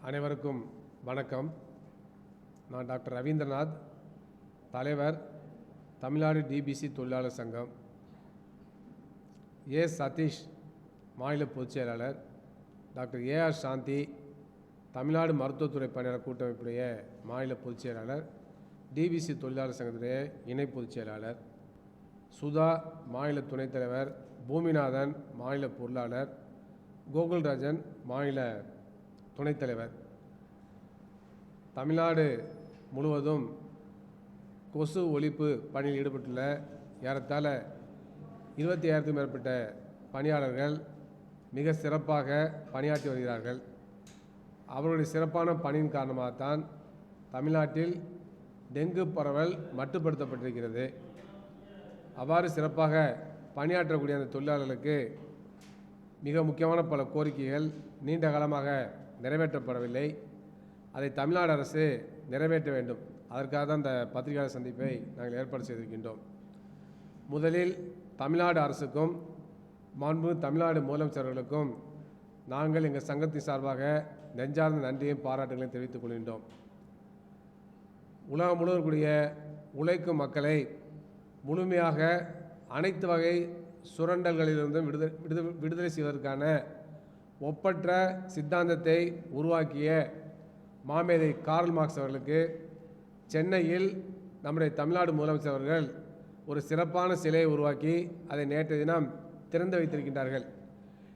அனைவருக்கும் வணக்கம். நான் டாக்டர் ரவீந்திரநாத், தலைவர், தமிழ்நாடு டிபிசி தொழிலாளர் சங்கம். ஏ சதீஷ், மாநில பொதுச் செயலாளர். டாக்டர் ஏஆர் சாந்தி, தமிழ்நாடு மருத்துவத்துறை பணியாளர் கூட்டமைப்புடைய மாநில பொதுச் செயலாளர், டிபிசி தொழிலாளர் சங்கத்துடைய இணை பொதுச் செயலாளர். சுதா, மாநில துணைத் தலைவர். பூமிநாதன், மாநில பொருளாளர். கோகுல்ராஜன், மாநில துணைத் தலைவர். தமிழ்நாடு முழுவதும் கொசு ஒழிப்பு பணியில் ஈடுபட்டுள்ள ஏறத்தாழ 25,000க்கும் மேற்பட்ட பணியாளர்கள் மிக சிறப்பாக பணியாற்றி வருகிறார்கள். அவர்களுடைய சிறப்பான பணியின் காரணமாகத்தான் தமிழ்நாட்டில் டெங்கு பரவல் மட்டுப்படுத்தப்பட்டிருக்கிறது. அவ்வாறு சிறப்பாக பணியாற்றக்கூடிய அந்த தொழிலாளர்களுக்கு மிக முக்கியமான பல கோரிக்கைகள் நீண்ட காலமாக நிறைவேற்றப்படவில்லை. அதை தமிழ்நாடு அரசு நிறைவேற்ற வேண்டும். அதற்காக தான் இந்த பத்திரிகையாளர் சந்திப்பை நாங்கள் ஏற்பாடு செய்திருக்கின்றோம். முதலில் தமிழ்நாடு அரசுக்கும் மாண்பு தமிழ்நாடு முதலமைச்சர்களுக்கும் நாங்கள் எங்கள் சங்கத்தின் சார்பாக நெஞ்சார்ந்த நன்றியும் பாராட்டுகளையும் தெரிவித்துக் கொள்கின்றோம். உலகம் முழுவதற்குரிய உழைக்கும் மக்களை முழுமையாக அனைத்து வகை சுரண்டல்களிலிருந்தும் விடுதலை செய்வதற்கான ஒப்பற்ற சித்தாந்தத்தை உருவாக்கிய மாமேதை கார்ல் மார்க்ஸ் அவர்களுக்கு சென்னையில் நம்முடைய தமிழ்நாடு முதலமைச்சர் அவர்கள் ஒரு சிறப்பான சிலையை உருவாக்கி அதை நேற்றைய தினம் திறந்து வைத்திருக்கின்றார்கள்.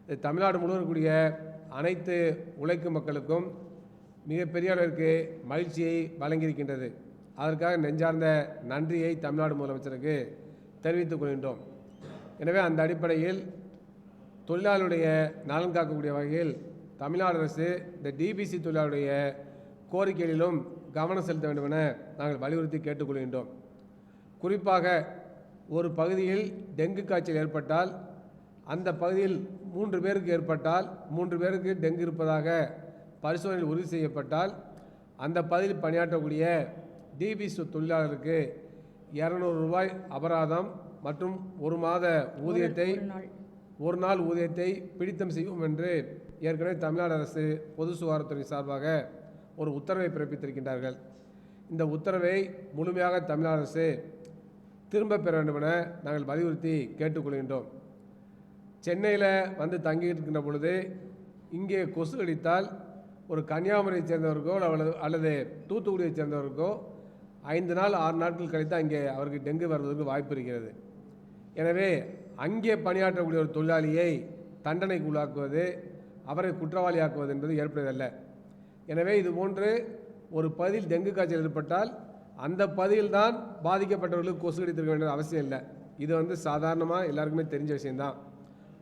இது தமிழ்நாடு முழுவதற்குரிய அனைத்து உழைக்கும் மக்களுக்கும் மிகப்பெரிய அளவிற்கு மகிழ்ச்சியை வழங்கியிருக்கின்றது. அதற்காக நெஞ்சார்ந்த நன்றியை தமிழ்நாடு முதலமைச்சருக்கு தெரிவித்துக் கொள்கின்றோம். எனவே அந்த அடிப்படையில் தொழிலாளருடைய நலன் காக்கக்கூடிய வகையில் தமிழ்நாடு அரசு இந்த டிபிசி தொழிலாளருடைய கோரிக்கைகளிலும் கவனம் செலுத்த வேண்டும் என நாங்கள் வலியுறுத்தி கேட்டுக்கொள்கின்றோம். குறிப்பாக ஒரு பகுதியில் டெங்கு காய்ச்சல் ஏற்பட்டால் அந்த பகுதியில் 3 பேருக்கு ஏற்பட்டால் 3 பேருக்கு டெங்கு இருப்பதாக பரிசோதனையில் உறுதி செய்யப்பட்டால் அந்த பகுதியில் பணியாற்றக்கூடிய டிபிசி தொழிலாளருக்கு 200 ரூபாய் அபராதம் மற்றும் ஒரு நாள் ஊதியத்தை பிடித்தம் செய்வோம் என்று ஏற்கனவே தமிழ்நாடு அரசு பொது சுகாதாரத்துறை சார்பாக ஒரு உத்தரவை பிறப்பித்திருக்கின்றார்கள். இந்த உத்தரவை முழுமையாக தமிழ்நாடு அரசு திரும்ப பெற வேண்டும் என நாங்கள் வலியுறுத்தி கேட்டுக்கொள்கின்றோம். சென்னையில் வந்து தங்கியிருக்கின்ற பொழுது இங்கே கொசு கடித்தால் ஒரு கன்னியாகுமரியை சேர்ந்தவருக்கோ அல்லது தூத்துக்குடியை சேர்ந்தவருக்கோ 5 நாள் 6 நாட்கள் கழித்து அங்கே அவருக்கு டெங்கு வருவதற்கு வாய்ப்பு இருக்கிறது. எனவே அங்கே பணியாற்றக்கூடிய ஒரு தொழிலாளியை தண்டனைக்கு உள்ளாக்குவது, அவரை குற்றவாளியாக்குவது என்பது ஏற்படுவதல்ல. எனவே இதுபோன்று ஒரு பகுதியில் டெங்கு காய்ச்சல் ஏற்பட்டால் அந்த பகுதியில்தான் பாதிக்கப்பட்டவர்களுக்கு கொசு கடித்திருக்க வேண்டிய அவசியம் இல்லை. இது சாதாரணமாக எல்லாருக்குமே தெரிஞ்ச விஷயம்தான்.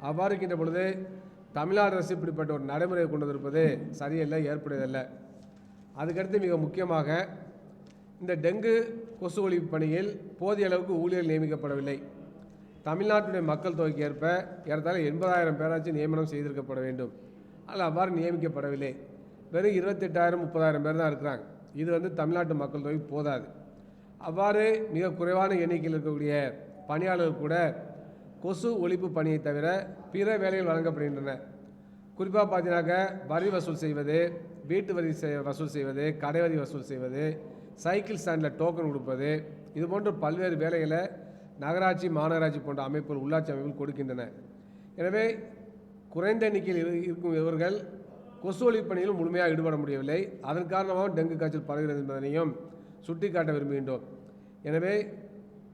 அவ்வாறு இருக்கின்ற பொழுது தமிழ்நாடு அரசு இப்படிப்பட்ட ஒரு நடைமுறையை கொண்டு வந்திருப்பது சரியில்லை, ஏற்படுவதில்லை. அதுக்கடுத்து மிக முக்கியமாக இந்த டெங்கு கொசு ஒழிப்பு பணியில் போதிய அளவுக்கு ஊழியர்கள் நியமிக்கப்படவில்லை. தமிழ்நாட்டுடைய மக்கள் தொகைக்கு ஏற்ப ஏறத்தாழ 80,000 பேராச்சு நியமனம் செய்திருக்கப்பட வேண்டும். ஆனால் அவ்வாறு நியமிக்கப்படவில்லை. வெறும் 28,000 30,000 பேர் தான் இருக்கிறாங்க. இது தமிழ்நாட்டு மக்கள் தொகை போதாது. அவ்வாறு மிக குறைவான எண்ணிக்கையில் இருக்கக்கூடிய பணியாளர்கள் கூட கொசு ஒழிப்பு பணியை தவிர பிற வேலைகள் வழங்கப்படுகின்றன. குறிப்பாக பார்த்தீங்கன்னாக்க வரி வசூல் செய்வது, வீட்டு வரி வசூல் செய்வது, கடை வரி வசூல் செய்வது, சைக்கிள் ஸ்டாண்டில் டோக்கன் கொடுப்பது, இது போன்ற பல்வேறு வேலைகளை நகராட்சி மாநகராட்சி போன்ற அமைப்புகள் உள்ளாட்சி அமைப்புகள் கொடுக்கின்றன. எனவே குறைந்த எண்ணிக்கையில் இருக்கும் இவர்கள் கொசு ஒழிப்பு பணியில் முழுமையாக ஈடுபட முடியவில்லை. அதன் காரணமாக டெங்கு காய்ச்சல் பரவுகிறது என்பதனையும் சுட்டிக்காட்ட விரும்புகின்றோம். எனவே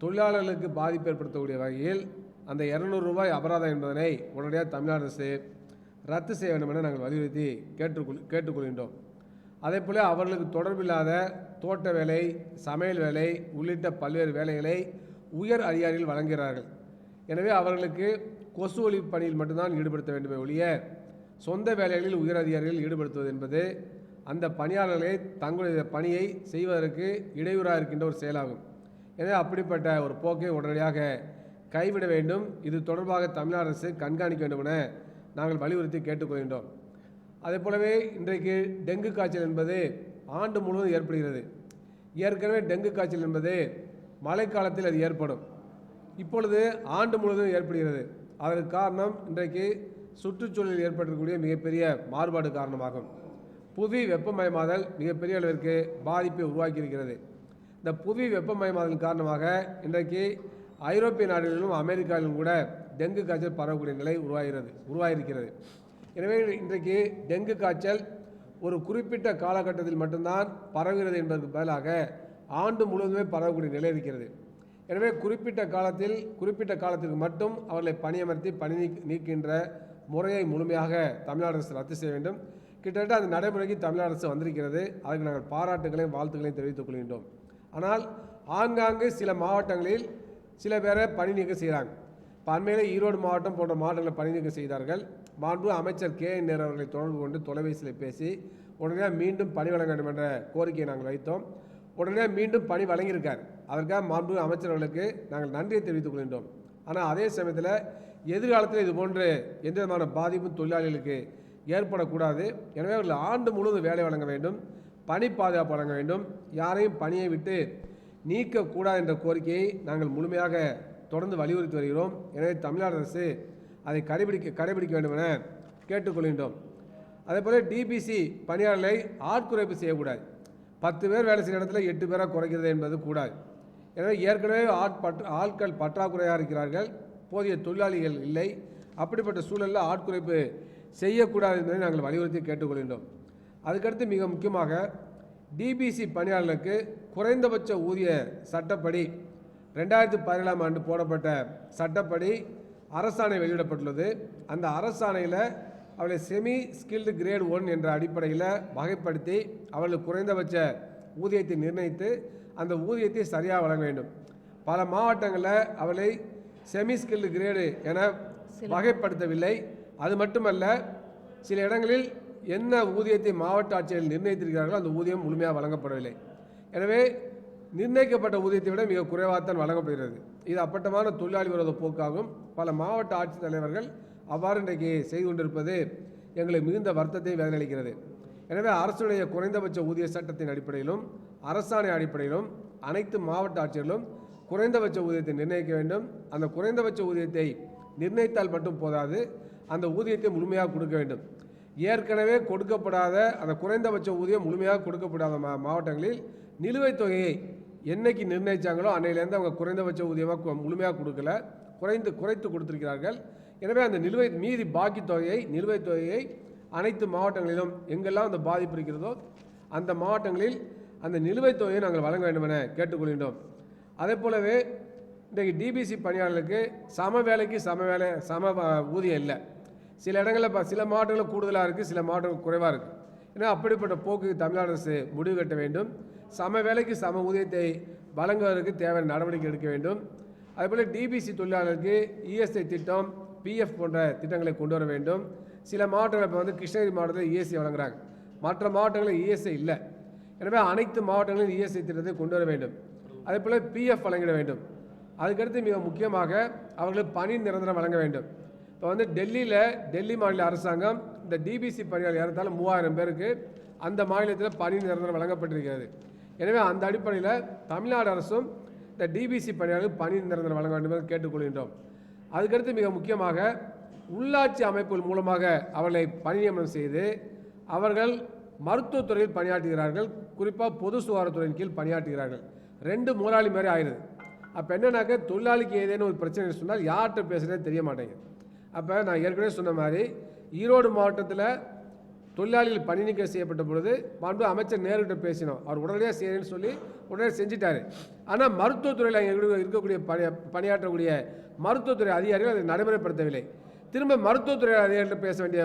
தொழிலாளர்களுக்கு பாதிப்பு ஏற்படுத்தக்கூடிய வகையில் அந்த 200 ரூபாய் அபராதம் என்பதனை உடனடியாக தமிழ்நாடு அரசு ரத்து செய்ய வேண்டும் என நாங்கள் வலியுறுத்தி கேட்டுக்கொள்கின்றோம். அதே போல் அவர்களுக்கு தொடர்பில்லாத தோட்ட வேலை, சமையல் வேலை உள்ளிட்ட பல்வேறு வேலைகளை உயர் அதிகாரிகள் வழங்குகிறார்கள். எனவே அவர்களுக்கு கொசு ஒழிப்பு பணியில் மட்டும்தான் ஈடுபடுத்த வேண்டுமே ஒழிய சொந்த வேலைகளில் உயர் அதிகாரிகள் ஈடுபடுத்துவது என்பது அந்த பணியாளர்களை தங்களுடைய பணியை செய்வதற்கு இடையூறாக இருக்கின்ற ஒரு செயலாகும். எனவே அப்படிப்பட்ட ஒரு போக்கை உடனடியாக கைவிட வேண்டும். இது தொடர்பாக தமிழ்நாடு அரசு கண்காணிக்க வேண்டும் என நாங்கள் வலியுறுத்தி கேட்டுக்கொள்கின்றோம். அதே போலவே இன்றைக்கு டெங்கு காய்ச்சல் என்பது ஆண்டு முழுவதும் ஏற்படுகிறது. ஏற்கனவே டெங்கு காய்ச்சல் என்பது மழைக்காலத்தில் அது ஏற்படும். இப்பொழுது ஆண்டு முழுவதும் ஏற்படுகிறது. அதற்கு காரணம் இன்றைக்கு சுற்றுச்சூழலில் ஏற்பட்டிருக்கக்கூடிய மிகப்பெரிய மாறுபாடு காரணமாகும். புவி வெப்பமயமாதல் மிகப்பெரிய அளவிற்கு பாதிப்பை உருவாக்கியிருக்கிறது. இந்த புவி வெப்பமயமாதலின் காரணமாக இன்றைக்கு ஐரோப்பிய நாடுகளிலும் அமெரிக்காவிலும் கூட டெங்கு காய்ச்சல் பரவக்கூடிய நிலை உருவாகியிருக்கிறது. எனவே இன்றைக்கு டெங்கு காய்ச்சல் ஒரு குறிப்பிட்ட காலகட்டத்தில் மட்டும்தான் பரவுகிறது என்பதற்கு பதிலாக ஆண்டு முழுவதுமே பரவக்கூடிய நிலை இருக்கிறது. எனவே குறிப்பிட்ட காலத்திற்கு மட்டும் அவர்களை பணியமர்த்தி பணி நீக்கின்ற முறையை முழுமையாக தமிழ்நாடு அரசு ரத்து செய்ய வேண்டும். கிட்டத்தட்ட அந்த நடைமுறைக்கு தமிழ்நாடு அரசு வந்திருக்கிறது. அதுக்கு நாங்கள் பாராட்டுகளையும் வாழ்த்துக்களையும் தெரிவித்துக் கொள்கின்றோம். ஆனால் ஆங்காங்கு சில மாவட்டங்களில் சில பேரை பணி நீக்கம் செய்கிறாங்க. இப்போ அண்மையில் ஈரோடு மாவட்டம் போன்ற மாவட்டங்களில் பணி நீக்கம் செய்தார்கள். மாண்பு அமைச்சர் KN நேரு அவர்களை தொடர்பு கொண்டு தொலைபேசியில் பேசி உடனடியாக மீண்டும் பணி வழங்க வேண்டும் என்ற கோரிக்கையை நாங்கள் வைத்தோம். உடனடியாக மீண்டும் பணி வழங்கியிருக்கார். அதற்காக மாண்பு அமைச்சர் அவர்களுக்கு நாங்கள் நன்றியை தெரிவித்துக் கொள்கின்றோம். ஆனால் அதே சமயத்தில் எதிர்காலத்தில் இது போன்று எந்த விதமான பாதிப்பும் தொழிலாளிகளுக்கு ஏற்படக்கூடாது. எனவே அவர்கள் ஆண்டு முழுவதும் வேலை வழங்க வேண்டும், பணி பாதுகாப்பு வழங்க வேண்டும், யாரையும் பணியை விட்டு நீக்கக்கூடாது என்ற கோரிக்கையை நாங்கள் முழுமையாக தொடர்ந்து வலியுறுத்தி வருகிறோம். எனவே தமிழ்நாடு அரசு அதை கடைபிடிக்க வேண்டும் என கேட்டுக்கொள்கின்றோம். அதேபோல் டிபிசி பணியாளர்களை ஆட்குறைப்பு செய்யக்கூடாது. 10 பேர் வேலை செய்கிற இடத்துல 8 பேராக குறைக்கிறது என்பது கூடாது. எனவே ஏற்கனவே ஆட்கள் பற்றாக்குறையாக இருக்கிறார்கள், போதிய தொழிலாளிகள் இல்லை. அப்படிப்பட்ட சூழலில் ஆட்குறைப்பு செய்யக்கூடாது என்பதை நாங்கள் வலியுறுத்தி கேட்டுக்கொள்கின்றோம். அதுக்கடுத்து மிக முக்கியமாக டிபிசி பணியாளர்களுக்கு குறைந்தபட்ச ஊதிய சட்டப்படி 2017ஆம் ஆண்டு போடப்பட்ட சட்டப்படி அரசாணை வெளியிடப்பட்டுள்ளது. அந்த அரசாணையில் அவளை செமி ஸ்கில்டு கிரேட் 1 என்ற அடிப்படையில் வகைப்படுத்தி அவர்களுக்கு குறைந்தபட்ச ஊதியத்தை நிர்ணயித்து அந்த ஊதியத்தை சரியாக வழங்க வேண்டும். பல மாவட்டங்களில் அவளை செமி ஸ்கில்டு கிரேடு என வகைப்படுத்தவில்லை. அது மட்டுமல்ல, சில இடங்களில் என்ன ஊதியத்தை மாவட்ட ஆட்சியர்கள் நிர்ணயித்திருக்கிறார்களோ அந்த ஊதியம் முழுமையாக வழங்கப்படவில்லை. எனவே நிர்ணயிக்கப்பட்ட ஊதியத்தை விட மிக குறைவாகத்தான் வழங்கப்படுகிறது. இது அப்பட்டமான தொழிலாளி விரோத போக்காகும். பல மாவட்ட ஆட்சித்தலைவர்கள் அவ்வாறு இன்றைக்கு செய்து கொண்டிருப்பது எங்களுக்கு மிகுந்த வருத்தத்தை வேதனையளிக்கிறது. எனவே அரசுடைய குறைந்தபட்ச ஊதிய சட்டத்தின் அடிப்படையிலும் அரசாணை அடிப்படையிலும் அனைத்து மாவட்ட ஆட்சியர்களும் குறைந்தபட்ச ஊதியத்தை நிர்ணயிக்க வேண்டும். அந்த குறைந்தபட்ச ஊதியத்தை நிர்ணயித்தால் மட்டும் போதாது, அந்த ஊதியத்தை முழுமையாக கொடுக்க வேண்டும். ஏற்கனவே கொடுக்கப்படாத அந்த குறைந்தபட்ச ஊதியம் முழுமையாக கொடுக்கப்படாத மாவட்டங்களில் நிலுவைத் தொகையை என்னைக்கு நிர்ணயித்தாங்களோ அன்னையிலேருந்து அவங்க குறைந்தபட்ச ஊதியமாக முழுமையாக கொடுக்கல, குறைத்து கொடுத்திருக்கிறார்கள். எனவே அந்த மீதி பாக்கி நிலுவைத் தொகையை அனைத்து மாவட்டங்களிலும் எங்கெல்லாம் அந்த பாதிப்பு இருக்கிறதோ அந்த மாவட்டங்களில் அந்த நிலுவைத் தொகையை நாங்கள் வழங்க வேண்டும் என கேட்டுக்கொள்கின்றோம். அதே போலவே இன்றைக்கு டிபிசி பணியாளர்களுக்கு சம வேலைக்கு சம ஊதியம் இல்லை. சில இடங்களில் சில மாவட்டங்களில் கூடுதலாக இருக்குது, சில மாவட்டங்கள் குறைவாக இருக்குது. ஏன்னா அப்படிப்பட்ட போக்கு தமிழ்நாடு அரசு முடிவு கட்ட வேண்டும். சம வேலைக்கு சம ஊதியத்தை வழங்குவதற்கு தேவையான நடவடிக்கை எடுக்க வேண்டும். அதேபோல் டிபிசி தொழிலாளர்களுக்கு இஎஸ்ஐ திட்டம், பிஎஃப் போன்ற திட்டங்களை கொண்டு வர வேண்டும். சில மாவட்டங்கள் இப்போ கிருஷ்ணகிரி மாவட்டத்தில் இஎஸ்ஐ வழங்குறாங்க, மற்ற மாவட்டங்களில் இஎஸ்ஐ இல்லை. எனவே அனைத்து மாவட்டங்களிலும் இஎஸ்ஐ திட்டத்தை கொண்டு வர வேண்டும். அதேபோல் பிஎஃப் வழங்கிட வேண்டும். அதுக்கடுத்து மிக முக்கியமாக அவர்களுக்கு பணி நிரந்தரம் வழங்க வேண்டும். இப்போ டெல்லி மாநில அரசாங்கம் இந்த டிபிசி பணியாளர் ஏறத்தாலும் 3000 பேருக்கு அந்த மாநிலத்தில் பணி நிரந்தரம் வழங்கப்பட்டிருக்கிறது. எனவே அந்த அடிப்படையில் தமிழ்நாடு அரசும் இந்த டிபிசி பணியாளர்களுக்கு பணி நிரந்தரம் வழங்க வேண்டும் என்று கேட்டுக்கொள்கின்றோம். அதுக்கடுத்து மிக முக்கியமாக உள்ளாட்சி அமைப்புகள் மூலமாக அவர்களை பணி நியமனம் செய்து அவர்கள் மருத்துவத்துறையில் பணியாற்றுகிறார்கள், குறிப்பாக பொது சுகாதாரத்துறையின் கீழ் பணியாற்றுகிறார்கள். 2 முதலாளி மாதிரி ஆயிடுது. அப்போ என்னன்னாக்க தொழிலாளிக்கு ஏதேனும் ஒரு பிரச்சனை சொன்னால் யார்கிட்ட பேசுகிறதே தெரிய மாட்டேங்குது. அப்போ நான் ஏற்கனவே சொன்ன மாதிரி ஈரோடு மாவட்டத்தில் தொழிலாளிகள் பணி நீக்கம் செய்யப்பட்ட பொழுது மாண்பு அமைச்சர் நேருகிட்ட பேசினோம். அவர் உடனடியாக செய்யணும்னு சொல்லி உடனே செஞ்சிட்டாரு. ஆனால் மருத்துவத்துறையில் இருக்கக்கூடிய பணியாற்றக்கூடிய மருத்துவத்துறை அதிகாரிகள் அதை நடைமுறைப்படுத்தவில்லை. திரும்ப மருத்துவத்துறை அதிகாரிகள் பேச வேண்டிய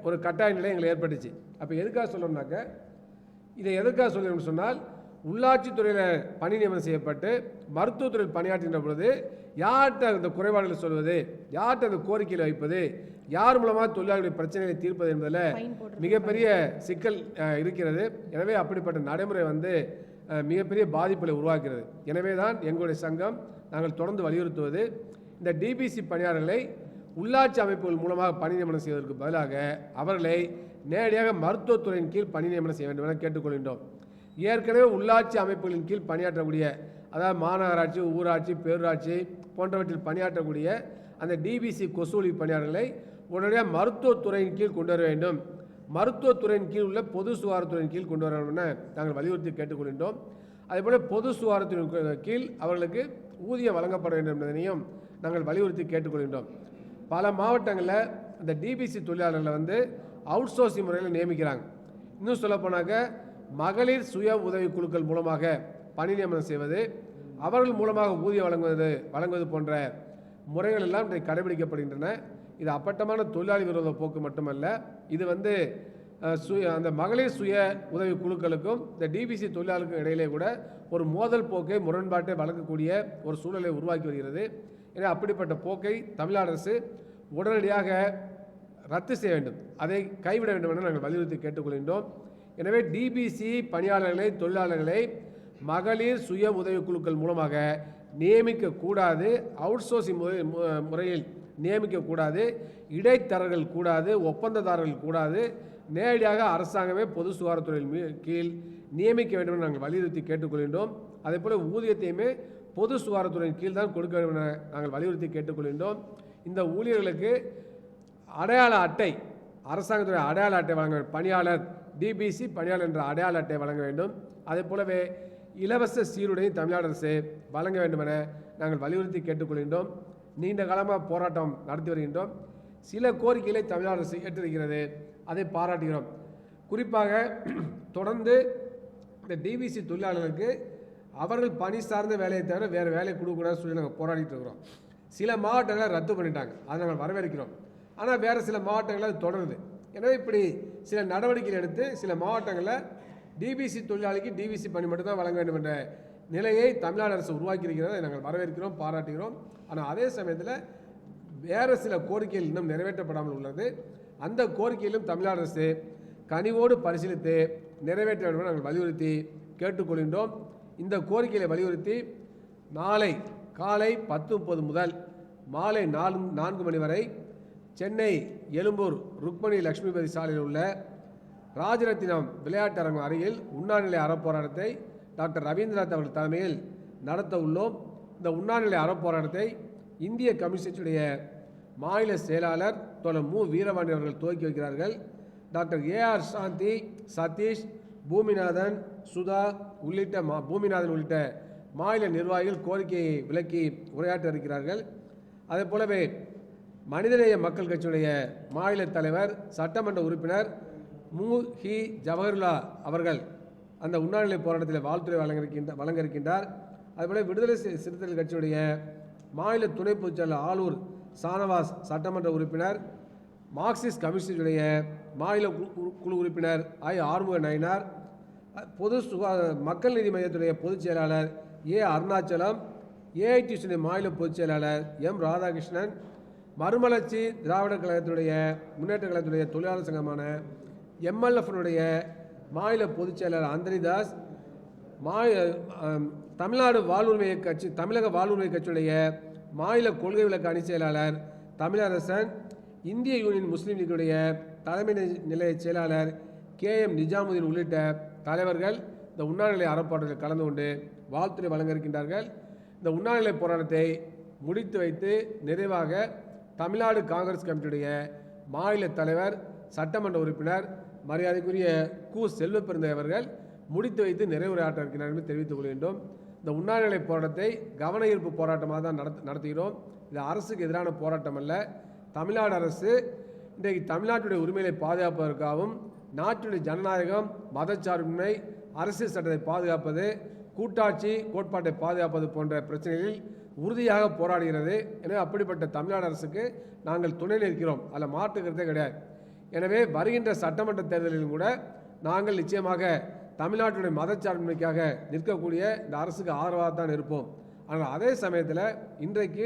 ஒரு கட்டாய நிலை எங்களுக்கு ஏற்பட்டுச்சு. அப்போ எதுக்காக சொல்லணும்னாக்க, இதை எதற்காக சொல்லணும்னு சொன்னால், உள்ளாட்சித்துறையில் பணி நியமனம் செய்யப்பட்டு மருத்துவத்துறையில் பணியாற்றுகின்ற பொழுது யார்கிட்ட அந்த குறைபாடுகளை சொல்வது, யார்கிட்ட அந்த கோரிக்கையில் வைப்பது, யார் மூலமாக தொழிலாளர்களுடைய பிரச்சனைகளை தீர்ப்பது என்பதில் மிகப்பெரிய சிக்கல் இருக்கிறது. எனவே அப்படிப்பட்ட நடைமுறை மிகப்பெரிய பாதிப்புகளை உருவாக்குகிறது. எனவே தான் எங்களுடைய சங்கம் நாங்கள் தொடர்ந்து வலியுறுத்துவது, இந்த டிபிசி பணியாளர்களை உள்ளாட்சி அமைப்புகள் மூலமாக பணி நியமனம் செய்வதற்கு பதிலாக அவர்களை நேரடியாக மருத்துவத்துறையின் கீழ் பணி நியமனம் செய்ய வேண்டும் என கேட்டுக்கொள்கின்றோம். ஏற்கனவே உள்ளாட்சி அமைப்புகளின் கீழ் பணியாற்றக்கூடிய, அதாவது மாநகராட்சி, ஊராட்சி, பேரூராட்சி போன்றவற்றில் பணியாற்றக்கூடிய அந்த டிபிசி கொசூலி பணியாளர்களை உடனடியாக மருத்துவத்துறையின் கீழ் கொண்டு வர வேண்டும். மருத்துவத்துறையின் கீழ் உள்ள பொது சுகாதாரத்துறையின் கீழ் கொண்டு வர வேண்டும் என நாங்கள் வலியுறுத்தி கேட்டுக்கொள்கின்றோம். அதேபோல பொது சுகாதாரத்தின் கீழ் அவர்களுக்கு ஊதியம் வழங்கப்பட வேண்டும் என்பதனையும் நாங்கள் வலியுறுத்தி கேட்டுக்கொள்கின்றோம். பல மாவட்டங்களில் இந்த டிபிசி தொழிலாளர்களை வந்து அவுட் சோர்சிங் முறையில் நியமிக்கிறாங்க. இன்னும் சொல்லப்போனாக்க மகளிர் சுய உதவி குழுக்கள் மூலமாக பணி நியமனம் செய்வது, அவர்கள் மூலமாக ஊதியம் வழங்குவது போன்ற முறைகள் எல்லாம் இன்றைக்கு கடைபிடிக்கப்படுகின்றன. இது அப்பட்டமான தொழிலாளி விரோத போக்கு மட்டுமல்ல, இது வந்து அந்த மகளிர் சுய உதவி குழுக்களுக்கும் இந்த டிபிசி தொழிலாளருக்கும் இடையிலே கூட ஒரு மோதல் போக்கை, முரண்பாட்டை வழங்கக்கூடிய ஒரு சூழலை உருவாக்கி வருகிறது. எனவே அப்படிப்பட்ட போக்கை தமிழ்நாடு அரசு உடனடியாக ரத்து செய்ய வேண்டும், அதை கைவிட வேண்டும் என நாங்கள் வலியுறுத்தி கேட்டுக்கொள்கின்றோம். எனவே டிபிசி பணியாளர்களை, தொழிலாளர்களை மகளிர் சுய உதவிக்குழுக்கள் மூலமாக நியமிக்கக்கூடாது, அவுட் சோர்சிங் முறையில் நியமிக்கக்கூடாது, இடைத்தரகர்கள் கூடாது, ஒப்பந்ததாரர்கள் கூடாது, நேரடியாக அரசாங்கமே பொது சுகாதாரத்துறையின் கீழ் நியமிக்க வேண்டும் என நாங்கள் வலியுறுத்தி கேட்டுக்கொள்கின்றோம். அதே போல் ஊதியத்தையுமே பொது சுகாதாரத்துறையின் கீழ் தான் கொடுக்க வேண்டும் என நாங்கள் வலியுறுத்தி கேட்டுக்கொள்கின்றோம். இந்த ஊழியர்களுக்கு அடையாள அட்டை, அரசாங்கத்துடைய அடையாள அட்டை வழங்க வேண்டும். பணியாளர் டிபிசி பணியாளர் என்ற அடையாள அட்டை வழங்க வேண்டும். அதே போலவே இலவச சீருடையை தமிழ்நாடு அரசு வழங்க வேண்டும் என நாங்கள் வலியுறுத்தி கேட்டுக்கொள்கின்றோம். நீண்ட காலமாக போராட்டம் நடத்தி வருகின்றோம். சில கோரிக்கைகளை தமிழ்நாடு அரசு ஏற்றிருக்கிறது, அதை பாராட்டுகிறோம். குறிப்பாக தொடர்ந்து இந்த டிபிசி தொழிலாளர்களுக்கு அவர்கள் பணி சார்ந்த வேலையை தவிர வேறு வேலை கொடுக்கக்கூடாதுன்னு சொல்லி நாங்கள் போராடிட்டு இருக்கிறோம். சில மாவட்டங்களை ரத்து பண்ணிட்டாங்க, அதை நாங்கள் வரவேற்கிறோம். ஆனால் வேறு சில மாவட்டங்களில் அது தொடருது. எனவே இப்படி சில நடவடிக்கைகள் எடுத்து சில மாவட்டங்களில் டிபிசி தொழிலாளிக்கு டிபிசி பணி மட்டும்தான் வழங்க வேண்டும் என்ற நிலையை தமிழ்நாடு அரசு உருவாக்கியிருக்கிறதை நாங்கள் வரவேற்கிறோம், பாராட்டுகிறோம். ஆனால் அதே சமயத்தில் வேறு சில கோரிக்கைகள் இன்னும் நிறைவேற்றப்படாமல் உள்ளது. அந்த கோரிக்கையிலும் தமிழ்நாடு அரசு கனிவோடு பரிசீலித்து நிறைவேற்ற வேண்டும் என நாங்கள் வலியுறுத்தி கேட்டுக்கொள்கின்றோம். இந்த கோரிக்கையை வலியுறுத்தி நாளை காலை 10:30 முதல் மாலை 4 மணி வரை சென்னை எழும்பூர் ருக்மணி லட்சுமிபதி சாலையில் உள்ள ராஜரத்தினம் விளையாட்டரங்கம் அருகில் உண்ணாநிலை அறப்போராட்டத்தை டாக்டர் ரவீந்திரநாத் அவர்கள் தலைமையில் நடத்த உள்ளோம். இந்த உண்ணாநிலை அறப்போராட்டத்தை இந்திய கம்யூனிஸ்டுடைய மாநில செயலாளர் தோழர் மு வீரபாண்டி அவர்கள் துவக்கி வைக்கிறார்கள். டாக்டர் ஏஆர் சாந்தி, சதீஷ், பூமிநாதன், சுதா பூமிநாதன் உள்ளிட்ட மாநில நிர்வாகிகள் கோரிக்கையை விளக்கி உரையாற்ற இருக்கிறார்கள். அதே போலவே மனிதநேய மக்கள் கட்சியுடைய மாநில தலைவர் சட்டமன்ற உறுப்பினர் மு ஹி ஜவஹர்லா அவர்கள் அந்த உண்ணாநிலை போராட்டத்தில் வாழ்த்துறை வழங்க இருக்கின்றார். அதுபோல விடுதலை சிறுத்தைகள் கட்சியுடைய மாநில துணை பொதுச்செயலாளர் ஆலூர் சானவாஸ் சட்டமன்ற உறுப்பினர், மார்க்சிஸ்ட் கம்யூனிஸ்டுடைய மாநில குழு உறுப்பினர் ஆறுமுக நயினார், மக்கள் நீதி மையத்துடைய பொதுச் செயலாளர் அருணாச்சலம், ஏஐடிசி மாநில பொதுச் செயலாளர் எம் ராதாகிருஷ்ணன், மறுமலர்ச்சி திராவிட கழகத்துடைய முன்னேற்ற கழகத்துடைய தொழிலாளர் சங்கமான எம்எல்எஃப்னுடைய மாநில பொதுச் செயலாளர் அந்தனிதாஸ், தமிழ்நாடு வாழ்வுரிமை கட்சி தமிழக வாழ்வுரிமை கட்சியுடைய மாநில கொள்கை விளக்க அணி செயலாளர் தமிழரசன், இந்திய யூனியன் முஸ்லீம் லீக்குடைய தலைமை நிலைய செயலாளர் KM நிஜாமுதீன் உள்ளிட்ட தலைவர்கள் இந்த உண்ணாநிலை அறப்போராட்டத்தில் கலந்து கொண்டு வாழ்த்துறை வழங்க இருக்கின்றார்கள். இந்த உண்ணாநிலை போராட்டத்தை முடித்து வைத்து நிறைவாக தமிழ்நாடு காங்கிரஸ் கமிட்டியுடைய மாநில தலைவர் சட்டமன்ற உறுப்பினர் மரியாதைக்குரிய கு செல்வப்பெருந்தை அவர்கள் முடித்து வைத்து நிறைவுரையாற்ற இருக்கிறார் என்று தெரிவித்துக் கொள்கின்றோம். இந்த உண்ணாநிலை போராட்டத்தை கவன ஈர்ப்பு போராட்டமாக தான் நடத்துகிறோம். இது அரசுக்கு எதிரான போராட்டம் அல்ல. தமிழ்நாடு அரசு இன்றைக்கு தமிழ்நாட்டுடைய உரிமைகளை பாதுகாப்பதற்காகவும் நாட்டுடைய ஜனநாயகம், மதச்சார்பின்மை, அரசியல் சட்டத்தை பாதுகாப்பது, கூட்டாட்சி கோட்பாட்டை பாதுகாப்பது போன்ற பிரச்சனைகளில் உறுதியாக போராடுகிறது. எனவே அப்படிப்பட்ட தமிழ்நாடு அரசுக்கு நாங்கள் துணை நிற்கிறோம், அதில் மாற்றுக்கிறதே கிடையாது. எனவே வருகின்ற சட்டமன்ற தேர்தலிலும் கூட நாங்கள் நிச்சயமாக தமிழ்நாட்டுடைய மதச்சார்பின்மைக்காக நிற்கக்கூடிய இந்த அரசுக்கு ஆதரவாக தான் இருப்போம். ஆனால் அதே சமயத்தில் இன்றைக்கு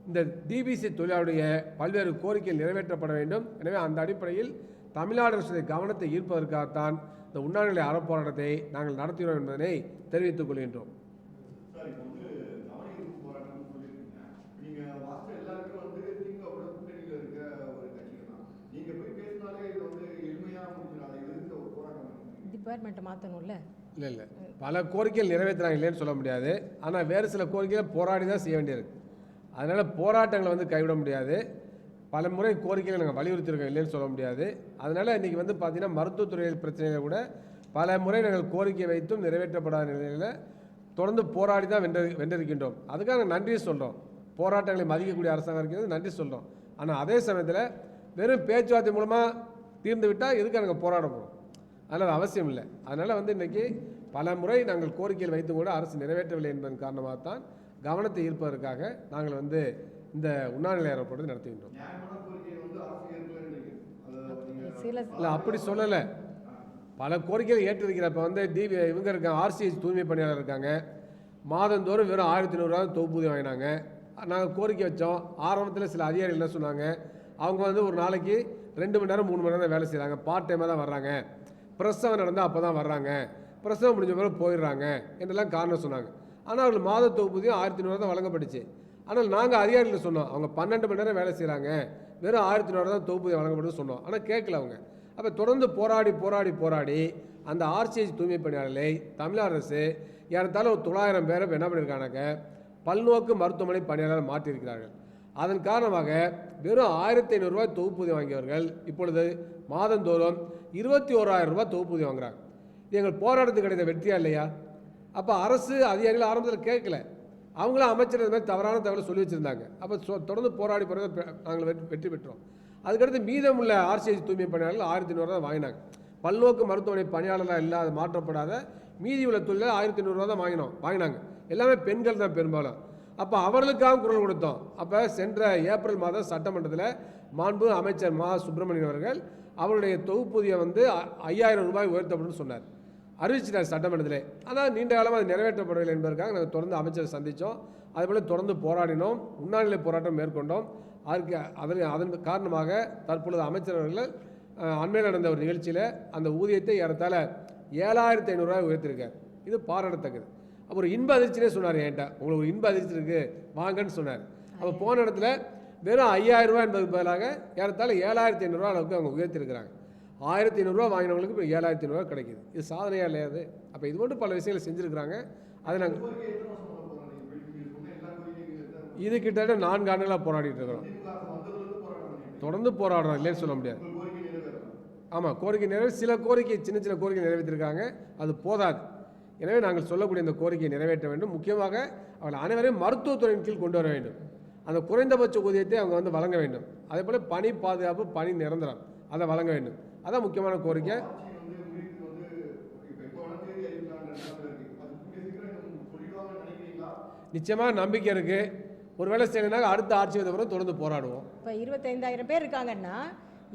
இந்த டிபிசி தொழிலாளருடைய பல்வேறு கோரிக்கைகள் நிறைவேற்றப்பட வேண்டும். எனவே அந்த அடிப்படையில் தமிழ்நாடு அரசுடைய கவனத்தை ஈர்ப்பதற்காகத்தான் இந்த உண்ணாநிலை அறப்போராட்டத்தை நாங்கள் நடத்துகிறோம் என்பதனை தெரிவித்துக் கொள்கின்றோம். டிபார்ட்மெண்ட்டை மாற்றணும்ல? இல்லை பல கோரிக்கைகள் நிறைவேற்றுறாங்க, இல்லைன்னு சொல்ல முடியாது. ஆனால் வேறு சில கோரிக்கைகள் போராடி தான் செய்ய வேண்டியிருக்கு. அதனால் போராட்டங்களை கைவிட முடியாது. பல முறை கோரிக்கைகளை நாங்கள் வலியுறுத்தியிருக்கோம், இல்லைன்னு சொல்ல முடியாது. அதனால் இன்றைக்கி வந்து பார்த்திங்கன்னா மருத்துவத்துறையில் பிரச்சனைகளை கூட பல முறை நாங்கள் கோரிக்கை வைத்தும் நிறைவேற்றப்படாத நிலையில் தொடர்ந்து போராடி தான் வென்றிருக்கின்றோம். அதுக்காக நாங்கள் நன்றி சொல்கிறோம். போராட்டங்களை மதிக்கக்கூடிய அரசாங்கம் இருக்கிறது, நன்றி சொல்கிறோம். ஆனால் அதே சமயத்தில் வெறும் பேச்சுவார்த்தை மூலமாக தீர்ந்து விட்டால் எதுக்கு நாங்கள் போராட போகிறோம்? அதனால் அவசியம் இல்லை. அதனால் வந்து இன்றைக்கி பல முறை நாங்கள் கோரிக்கைகள் வைத்து கூட அரசு நிறைவேற்றவில்லை என்பதன் காரணமாக தான் கவனத்தை ஈர்ப்பதற்காக நாங்கள் வந்து இந்த உண்ணாநிலை ஏற்படுத்தி நடத்துகின்றோம். இல்லை, அப்படி சொல்லலை. பல கோரிக்கைகள் ஏற்றிருக்கிற இப்போ வந்து இவங்க இருக்காங்க, ஆர்சிஎஸ் தூய்மை பணியாளர் இருக்காங்க. மாதந்தோறும் வெறும் 1500 தொகுப்பூதியம் வாங்கினாங்க. நாங்கள் கோரிக்கை வச்சோம். ஆரம்பத்தில் சில அதிகாரிகள் என்ன சொன்னாங்க, அவங்க வந்து ஒரு நாளைக்கு 2 மணி நேரம் 3 மணி நேரம் வேலை செய்கிறாங்க, பார்ட் டைமாக தான் வர்றாங்க, பிரசவம் நடந்தால் அப்போ தான் வர்றாங்க, பிரசவம் முடிஞ்ச பிறகு போயிடுறாங்க என்றெல்லாம் காரணம் சொன்னாங்க. ஆனால் அவர்கள் மாத தொகுப்பூதியம் 1500 தான் வழங்கப்பட்டுச்சு. ஆனால் நாங்கள் அதிகாரிகள் சொன்னோம், அவங்க 12 மணி நேரம் வேலை செய்கிறாங்க, வெறும் 1500 தான் தொகுப்பூதியம் வழங்கப்படுது சொன்னோம். ஆனால் கேட்கல அவங்க. அப்போ தொடர்ந்து போராடி அந்த ஆர்சிஎஸ் தூய்மை பணியாளர்களை தமிழ்நாடு அரசு ஏறத்தாழ ஒரு 900 பேரை என்ன பண்ணியிருக்காங்க, பல்நோக்கு மருத்துவமனை பணியாளர் மாற்றியிருக்கிறார்கள். அதன் காரணமாக வெறும் 1500 ரூபாய் தொகுப்பூதியம் வாங்கியவர்கள் இப்பொழுது மாதந்தோறும் 21,000 ரூபாய் தொகுப்பூதியம் வாங்குறாங்க. இது எங்கள் போராட்டத்துக்கு கிடைத்த வெற்றியா இல்லையா? அப்போ அரசு அதிகாரிகள் ஆரம்பத்தில் கேட்கல, அவங்களும் அமைச்சர் இந்த மாதிரி தவறான தகவல் சொல்லி வச்சுருந்தாங்க. அப்போ தொடர்ந்து போராடி நாங்கள் வெற்றி பெற்றோம். அதுக்கடுத்து மீதமுள்ள ஆர்சிஎஸ் தூய்மை பணியாளர்கள் 1500 தான் வாங்கினாங்க. பல்நோக்கு மருத்துவமனை பணியாளராக இல்லாத மாற்றப்படாத மீதி உள்ள தொழிலில் 1500 தான் வாங்கினாங்க. எல்லாமே பெண்கள் தான் பெரும்பாலும். அப்போ அவர்களுக்காக குரல் கொடுத்தோம். அப்போ சென்ற ஏப்ரல் மாதம் சட்டமன்றத்தில் மாண்பு அமைச்சர் மா சுப்பிரமணியன் அவர்கள் அவருடைய தொகுப்பூதியம் வந்து 5000 ரூபாய் உயர்த்தப்படும் சொன்னார், அறிவிச்சிட்டார் சட்டமன்றத்திலே. ஆனால் நீண்ட காலமாக அது நிறைவேற்றப்படவில்லை என்பதற்காக நாங்கள் தொடர்ந்து அமைச்சரை சந்தித்தோம். அதேபோல் தொடர்ந்து போராடினோம், உண்ணாநிலை போராட்டம் மேற்கொண்டோம். அதன் காரணமாக தற்பொழுது அமைச்சர் அவர்கள் அண்மையில் நடந்த ஒரு நிகழ்ச்சியில் அந்த ஊதியத்தை ஏறத்தாழ 7500 ரூபாய் உயர்த்திருக்கார். இது பாராட்டத்தக்கது. அப்போ ஒரு இன்ப அதிர்ச்சினே சொன்னார் என்கிட்ட, உங்களுக்கு ஒரு இன்ப அதிர்ச்சி இருக்குது வாங்கன்னு சொன்னார். அப்போ போன இடத்துல வெறும் 5000 ரூபாய் என்பதுக்கு பதிலாக ஏறத்தாழ 7500 ரூபா அளவுக்கு அவங்க உயர்த்திருக்கிறாங்க. 1500 ரூபா வாங்கினவங்களுக்கு இப்போ 7500 ரூபா கிடைக்கிது. இது சாதனையாக இல்லையா? அது அப்போ இது மட்டும் பல விஷயங்களை செஞ்சுருக்கிறாங்க. அது நாங்கள் இது கிட்டத்தட்ட 4 ஆண்டுகளாக போராடிட்டு இருக்கிறோம். தொடர்ந்து போராடுறோம், இல்லைன்னு சொல்ல முடியாது. ஆமாம், கோரிக்கை சில கோரிக்கை சின்ன கோரிக்கை நிறைவேற்றிருக்காங்க, அது போதாது. எனவே நாங்கள் சொல்லக்கூடிய இந்த கோரிக்கையை நிறைவேற்ற வேண்டும். முக்கியமாக அவர்கள் அனைவரையும் மருத்துவத்துறையின் கீழ் கொண்டு வர வேண்டும். அந்த குறைந்தபட்ச ஊதியத்தை அவங்க வந்து வழங்க வேண்டும். அதே போல் பணி பாதுகாப்பு, பணி நிரந்தரம் அதை வழங்க வேண்டும். அதான் முக்கியமான கோரிக்கை. நிச்சயமாக நம்பிக்கை இருக்குது. ஒருவேளை செய்யணும்னா அடுத்த ஆட்சி வந்த பிறகு தொடர்ந்து போராடுவோம். இப்போ 25,000 பேர் இருக்காங்கன்னா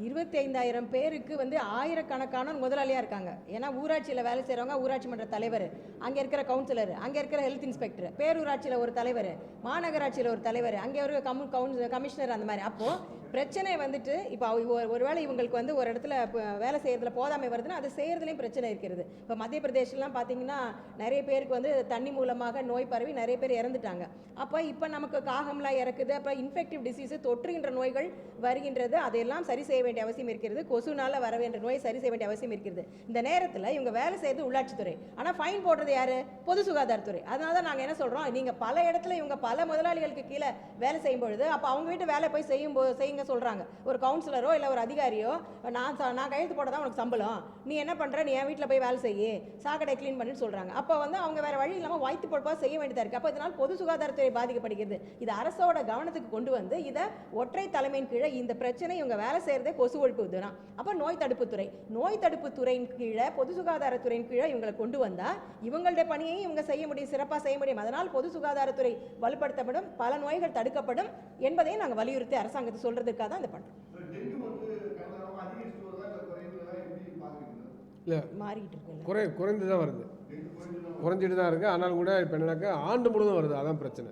25,000 பேருக்கு வந்து ஆயிரக்கணக்கான முதலாளியாக இருக்காங்க. ஏன்னா ஊராட்சியில் வேலை செய்கிறவங்க ஊராட்சி மன்ற தலைவர், அங்கே இருக்கிற கவுன்சிலர், அங்கே இருக்கிற ஹெல்த் இன்ஸ்பெக்டர், பேரூராட்சியில் ஒரு தலைவர், மாநகராட்சியில் ஒரு தலைவர், அங்கே ஒரு கமிஷனர், அந்த மாதிரி. அப்போது பிரச்சனை வந்துட்டு இப்போ ஒருவேளை இவங்களுக்கு வந்து ஒரு இடத்துல வேலை செய்கிறதுல போதாமை வருதுன்னா அது செய்கிறதுலையும் பிரச்சனை இருக்கிறது. இப்போ மத்திய பிரதேசலாம் பார்த்தீங்கன்னா நிறைய பேருக்கு வந்து தண்ணி மூலமாக நோய் பரவி நிறைய பேர் இறந்துட்டாங்க. அப்போ இப்போ நமக்கு காகம்லாம் இறக்குது, அப்புறம் இன்ஃபெக்டிவ் டிசீஸு, தொற்றுகின்ற நோய்கள் வருகின்றது. அதையெல்லாம் சரி செய்ய வேண்டிய அவசியம் இருக்கிறது. கொசுனால வர வேண்டிய நோயை சரி செய்ய வேண்டிய அவசியம் இருக்கிறது. இந்த நேரத்தில் இவங்க வேலை செய்கிறது உள்ளாட்சித்துறை, ஆனால் ஃபைன் போடுறது யார்? பொது சுகாதாரத்துறை. அதனால தான் நாங்கள் என்ன சொல்கிறோம், நீங்கள் பல இடத்துல இவங்க பல முதலாளிகளுக்கு கீழே வேலை செய்யும் பொழுது அப்போ அவங்க வீட்டு வேலை போய் செய்யுங்க சொல்கிறாங்க. ஒரு கவுன்சிலரோ இல்லை ஒரு அதிகாரியோ, நான் கையெழுத்து போட தான் உனக்கு சம்பளம், நீ என்ன பண்ணுற, நீ என் வீட்டில் போய் வேலை செய்ய, சாக்கடை க்ளீன் பண்ணின்னு சொல்கிறாங்க. அப்போ வந்து அவங்க வேறு வழி இல்லாமல் வாய்த்து பொறுப்பாக செய்ய வேண்டியதாக இருக்குது. அப்போ இதனால் பொது சுகாதாரத்துறை பாதிக்கப்படுகிறது. இது அரசோட கவனத்துக்கு கொண்டு வந்து இதை ஒற்றை தலைமையின் கீழே இந்த பிரச்சனை இவங்க வேலை செய்கிறதே கொசு ஒழிப்பு தான். அப்போ நோய் தடுப்பு துறையின் கீழே, பொது சுகாதாரத்துறையின் கீழே இவங்களை கொண்டு வந்தால் இவங்களுடைய பணியையும் இவங்க செய்ய முடியும், சிறப்பாக செய்ய முடியும். அதனால் பொது சுகாதாரத்துறை வலுப்படுத்தப்படும், பல நோய்கள் தடுக்கப்படும் என்பதையும் நாங்கள் வலியுறுத்தி அரசாங்கத்தை சொல்றதுக்காக தான் இதை பண்ணுறோம். இல்லை, மாறிக்கிட்டு இருக்கு, குறைந்து தான் வருது, குறைஞ்சிட்டு தான் இருக்குது. ஆனால் கூட இப்போ என்னன்னாக்கா ஆண்டு முழுவதும் வருது, அதான் பிரச்சனை.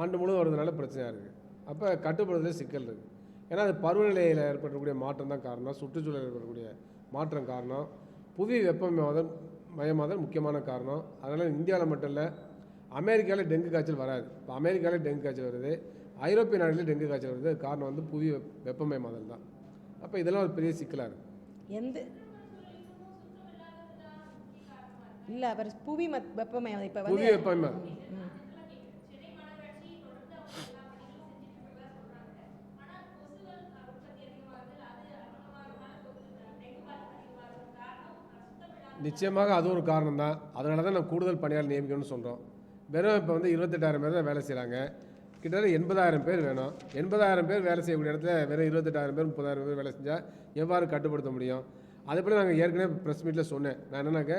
ஆண்டு முழுவதும் வருதுனால பிரச்சனையாக இருக்குது. அப்போ கட்டுப்படுறதுல சிக்கல் இருக்குது. ஏன்னா அது பருவநிலையில் ஏற்படக்கூடிய மாற்றம் தான் காரணம், சுற்றுச்சூழல் ஏற்படக்கூடிய மாற்றம் காரணம், புவி வெப்பமயமாதல் முக்கியமான காரணம். அதனால் இந்தியாவில் மட்டும் இல்லை, அமெரிக்காவில் டெங்கு காய்ச்சல் வராது. இப்போ அமெரிக்காவில் டெங்கு காய்ச்சல் வருது, ஐரோப்பிய நாடுகளில் டெங்கு காய்ச்சல் வருது. காரணம் வந்து புவி வெப்பமயமாதல் தான். அப்போ இதெல்லாம் ஒரு பெரிய சிக்கலாக இருக்குது. இல்லை, அவர் புவி வெப்பமயம், இப்போ புவி வெப்பமயம் நிச்சயமாக அது ஒரு காரணம் தான். அதனால தான் நான் கூடுதல் பணியாளர் நியமிக்கணும்னு சொல்கிறோம். வெறும் இப்போ வந்து 28,000 பேர் தான் வேலை செய்கிறாங்க. கிட்டத்தட்ட 80,000 பேர் வேணும். 80,000 பேர் வேலை செய்யக்கூடிய இடத்துல வெறும் 28,000 பேர் 30,000 பேர் வேலை செஞ்சால் எவ்வாறு கட்டுப்படுத்த முடியும்? அதே போல் நாங்கள் ஏற்கனவே ப்ரெஸ் மீட்டில் சொன்னேன். நான் என்னன்னாக்க,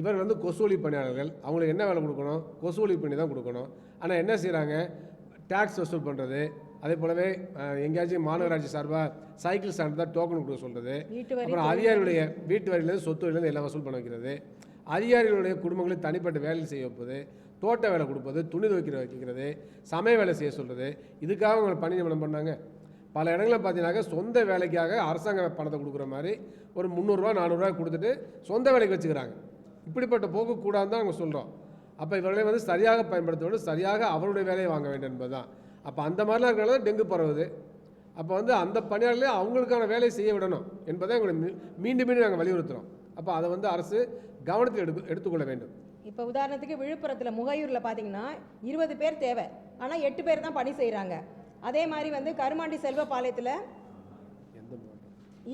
இவர் வந்து கொசூலி பணியாளர்கள், அவங்களுக்கு என்ன வேலை கொடுக்கணும்? கொசூலி பண்ணி தான் கொடுக்கணும். ஆனால் என்ன செய்கிறாங்க? டேக்ஸ் வசூல் பண்ணுறது, அதே போலவே எங்கேயாச்சும் மாநகராட்சி சார்பாக சைக்கிள் ஸ்டாண்ட் தான் டோக்கன் கொடுக்க சொல்கிறது. அப்புறம் அதிகாரிகளுடைய வீட்டு வரியிலேருந்து சொத்து வரியிலேருந்து எல்லாம் வசூல் பண்ண வைக்கிறது. அதிகாரிகளுடைய குடும்பங்களை தனிப்பட்ட வேலை செய்ய வைப்பது, தோட்ட வேலை கொடுப்பது, துணி வைக்கிறது, சமையல் வேலை செய்ய சொல்கிறது. இதுக்காக அவங்க பணி நியமனம் பண்ணாங்க. பல இடங்களில் பார்த்தீங்கன்னாக்க சொந்த வேலைக்காக அரசாங்க பணத்தை கொடுக்குற மாதிரி ஒரு 300 ரூபா 400 ரூபாய் கொடுத்துட்டு சொந்த வேலைக்கு வச்சுக்கிறாங்க. இப்படிப்பட்ட போக்கு கூடாதுன்னு தான் நாங்கள் சொல்கிறோம். அப்போ இவர்களை வந்து சரியாக பயன்படுத்த வேண்டும், சரியாக அவருடைய வேலையை வாங்க வேண்டும் என்பது தான். அப்போ அந்த மாதிரிலாம் இருக்கிறனால தான் டெங்கு பரவுது. அப்போ வந்து அந்த பணியாளர்களே அவங்களுக்கான வேலையை செய்ய விடணும் என்பதை எங்களை மீண்டும் மீண்டும் நாங்கள் வலியுறுத்துகிறோம். அப்போ அதை வந்து அரசு கவனத்தில் எடுத்துக்கொள்ள வேண்டும். இப்போ உதாரணத்துக்கு விழுப்புரத்தில் முகையூரில் பார்த்தீங்கன்னா 20 பேர் தேவை, ஆனால் 8 பேர் தான் பணி செய்கிறாங்க. அதே மாதிரி வந்து கருமாண்டி செல்வபாளையத்தில்,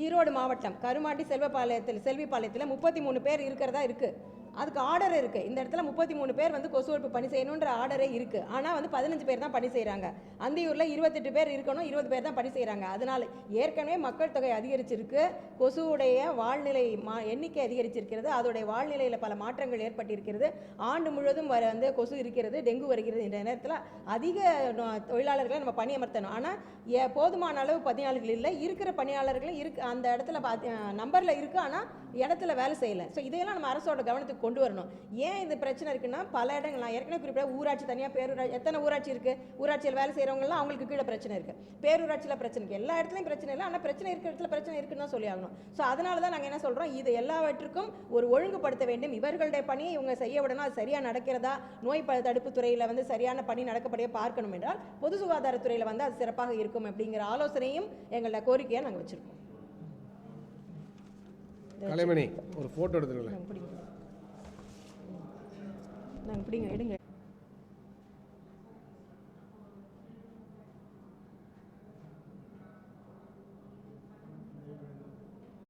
ஈரோடு மாவட்டம் கருமாண்டி செல்விபாளையத்தில் 33 பேர் இருக்கிறதா இருக்குது. அதுக்கு ஆர்டர் இருக்குது. இந்த இடத்துல 33 பேர் வந்து கொசு ஒழிப்பு பணி செய்யணுன்ற ஆர்டரே இருக்குது. ஆனால் வந்து 15 பேர் தான் பணி செய்கிறாங்க. அந்தியூரில் 28 பேர் இருக்கணும், 20 பேர் தான் பணி செய்கிறாங்க. அதனால் ஏற்கனவே மக்கள் தொகை அதிகரிச்சிருக்கு, கொசுவுடைய வாழ்நிலை எண்ணிக்கை அதிகரிச்சிருக்கிறது, அதோடைய வாழ்நிலையில் பல மாற்றங்கள் ஏற்பட்டிருக்கிறது. ஆண்டு முழுவதும் வந்து கொசு இருக்கிறது, டெங்கு வருகிறது. இந்த நேரத்தில் அதிக தொழிலாளர்களை நம்ம பணியமர்த்தணும். ஆனால் போதுமான அளவு பணியாளர்கள் இல்லை. இருக்கிற பணியாளர்களும் அந்த இடத்துல நம்பரில் இருக்குது, ஆனால் இடத்துல வேலை செய்யலை. ஸோ இதையெல்லாம் நம்ம அரசோட கவனத்துக்கு கொண்டு வரணும். ஏன் இது பிரச்சனை இருக்குன்னா, பல இடங்கள் நான் ஏற்கனவே குறிப்பிட்ட ஊராட்சி தனியாக, பேரூராட்சி, எத்தனை ஊராட்சி இருக்குது? ஊராட்சியில் வேலை செய்கிறவங்கலாம் அவங்களுக்கு கீழே பிரச்சனை இருக்குது. பேரூராட்சியில் பிரச்சனை இருக்குது. எல்லா இடத்துலையும் பிரச்சனை இல்லை, ஆனால் பிரச்சனை இருக்கிற இடத்துல பிரச்சனை இருக்குன்னு தான் சொல்லி ஆகணும். ஸோ அதனால தான் நாங்கள் என்ன சொல்கிறோம், இது எல்லாவற்றுக்கும் ஒரு ஒழுங்குபடுத்த வேண்டும். இவர்களுடைய பணியை இவங்க செய்ய விடணும். அது சரியாக நடக்கிறதா, நோய் தடுப்பு துறையில் வந்து சரியான பணி நடக்கப்படியே பார்க்கணும் என்றால் பொது சுகாதாரத்துறையில் வந்து அது சிறப்பாக இருக்கும் அப்படிங்கிற ஆலோசனையும் எங்களோட கோரிக்கையை நாங்கள் வச்சுருக்கோம். கலைமணி ஒரு ஃபோட்டோ எடுத்துங்களேன். நாங்கள் பிடிங்க எடுங்க.